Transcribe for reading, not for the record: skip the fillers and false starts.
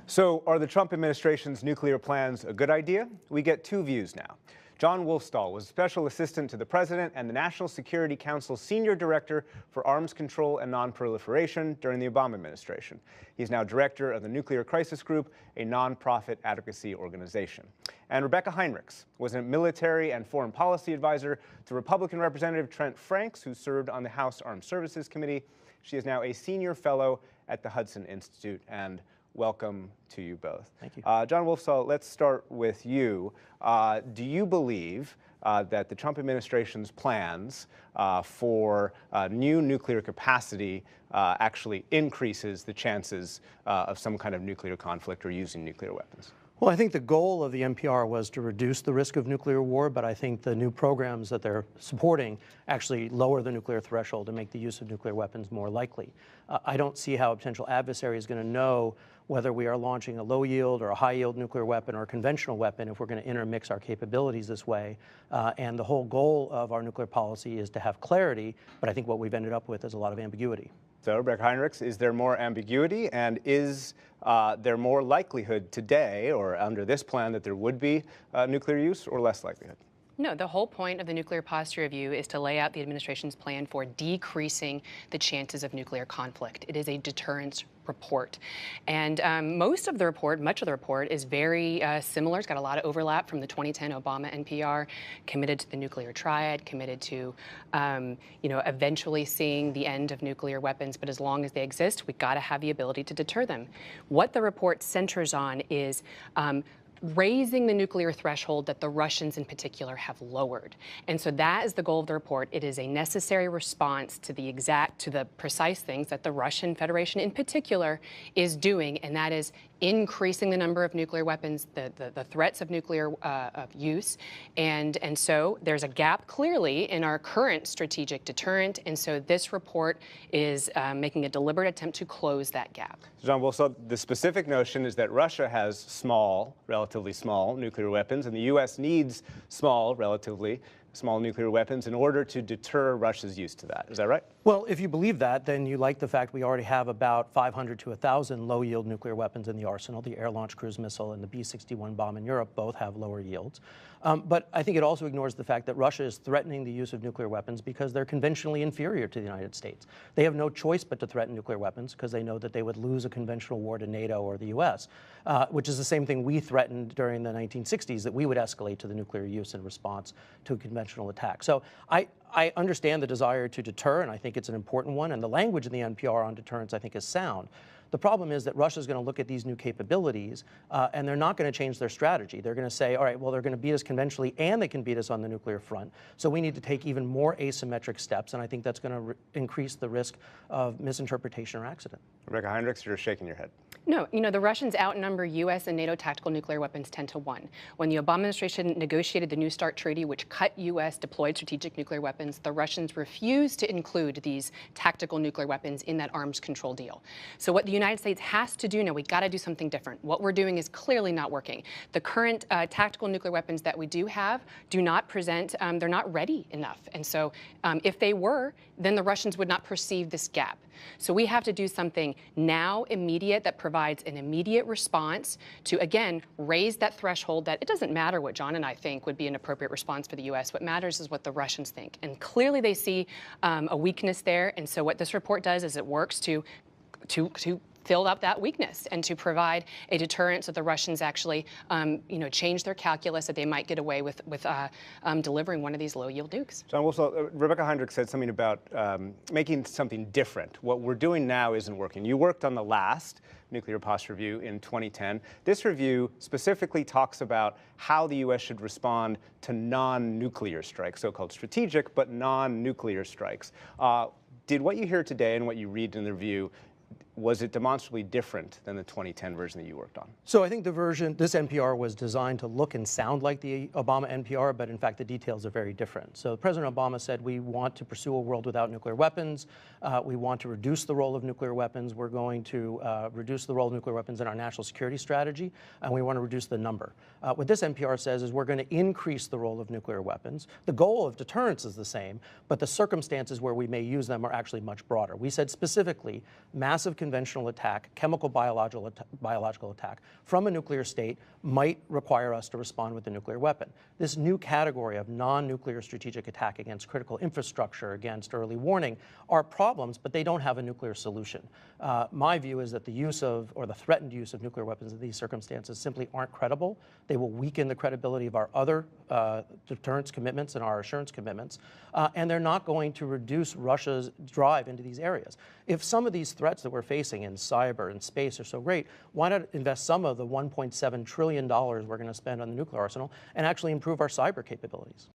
So, are the Trump administration's nuclear plans a good idea? We get two views now. Jon Wolfsthal was Special Assistant to the President and the National Security Council's Senior Director for Arms Control and Nonproliferation during the Obama administration. He's now Director of the Nuclear Crisis Group, a nonprofit advocacy organization. And Rebecca Heinrichs was a military and foreign policy advisor to Republican Representative Trent Franks, who served on the House Armed Services Committee. She is now a senior fellow at the Hudson Institute. And welcome to you both. Thank you. Jon Wolfsthal, let's start with you. Do you believe that the Trump administration's plans for new nuclear capacity actually increases the chances of some kind of nuclear conflict or using nuclear weapons? Well, I think the goal of the NPR was to reduce the risk of nuclear war, but I think the new programs that they're supporting actually lower the nuclear threshold and make the use of nuclear weapons more likely. I don't see how a potential adversary is going to know whether we are launching a low-yield or a high-yield nuclear weapon or a conventional weapon if we're going to intermix our capabilities this way. And the whole goal of our nuclear policy is to have clarity, but I think what we've ended up with is a lot of ambiguity. So, Rebecca Heinrichs, is there more ambiguity, and is there more likelihood today or under this plan that there would be nuclear use, or less likelihood? No, the whole point of the Nuclear Posture Review is to lay out the administration's plan for decreasing the chances of nuclear conflict. It is a deterrence report. And much of the report is very similar. It's got a lot of overlap from the 2010 Obama NPR, committed to the nuclear triad, committed to eventually seeing the end of nuclear weapons. But as long as they exist, we've got to have the ability to deter them. What the report centers on is raising the nuclear threshold that the Russians in particular have lowered. And so that is the goal of the report. It is a necessary response to the precise things that the Russian Federation in particular is doing, and that is increasing the number of nuclear weapons, the threats of nuclear use. And so there's a gap clearly in our current strategic deterrent. And so this report is making a deliberate attempt to close that gap. Jon Wolfsthal, the specific notion is that Russia has relatively small nuclear weapons, and the U.S. needs relatively small nuclear weapons in order to deter Russia's use to that. Is that right? Well, if you believe that, then you like the fact we already have about 500 to 1,000 low-yield nuclear weapons in the arsenal. The air-launched cruise missile and the B-61 bomb in Europe both have lower yields. But I think it also ignores the fact that Russia is threatening the use of nuclear weapons because they're conventionally inferior to the United States. They have no choice but to threaten nuclear weapons because they know that they would lose a conventional war to NATO or the U.S., which is the same thing we threatened during the 1960s, that we would escalate to the nuclear use in response to a conventional attack. So I understand the desire to deter, and I think it's an important one, and the language in the NPR on deterrence I think is sound. The problem is that Russia's going to look at these new capabilities, and they're not going to change their strategy. They're going to say, all right, well, they're going to beat us conventionally, and they can beat us on the nuclear front. So we need to take even more asymmetric steps, and I think that's going to increase the risk of misinterpretation or accident. Rebecca Heinrichs, you're shaking your head. No, the Russians outnumber U.S. and NATO tactical nuclear weapons 10-1. When the Obama administration negotiated the New START treaty, which cut U.S. deployed strategic nuclear weapons, the Russians refused to include these tactical nuclear weapons in that arms control deal. So what the United States has to do now, we got to do something different. What we're doing is clearly not working. The current tactical nuclear weapons that we do have do not present, they're not ready enough. And so if they were, then the Russians would not perceive this gap. So we have to do something now, immediate, that provides an immediate response to, again, raise that threshold that it doesn't matter what Jon and I think would be an appropriate response for the U.S. What matters is what the Russians think. And clearly they see a weakness there. And so what this report does is it works to fill up that weakness and to provide a deterrent so the Russians actually, change their calculus that they might get away with delivering one of these low-yield nukes. Jon Wolfsthal, Rebecca Heinrichs said something about making something different. What we're doing now isn't working. You worked on the last Nuclear Posture Review in 2010. This review specifically talks about how the U.S. should respond to non-nuclear strikes, so-called strategic but non-nuclear strikes. Did what you hear today and what you read in the review, was it demonstrably different than the 2010 version that you worked on? So I think this NPR was designed to look and sound like the Obama NPR, but in fact the details are very different. So President Obama said we want to pursue a world without nuclear weapons. We want to reduce the role of nuclear weapons. We're going to reduce the role of nuclear weapons in our national security strategy, and we want to reduce the number. What this NPR says is we're going to increase the role of nuclear weapons. The goal of deterrence is the same, but the circumstances where we may use them are actually much broader. We said specifically massive conventional attack, chemical biological attack from a nuclear state might require us to respond with a nuclear weapon. This new category of non-nuclear strategic attack against critical infrastructure, against early warning, are problems, but they don't have a nuclear solution. My view is that the use of, or the threatened use of nuclear weapons in these circumstances simply aren't credible. They will weaken the credibility of our other deterrence commitments and our assurance commitments, and they're not going to reduce Russia's drive into these areas. If some of these threats that we're facing in cyber and space are so great, why not invest some of the $1.7 trillion we're going to spend on the nuclear arsenal and actually improve our cyber capabilities?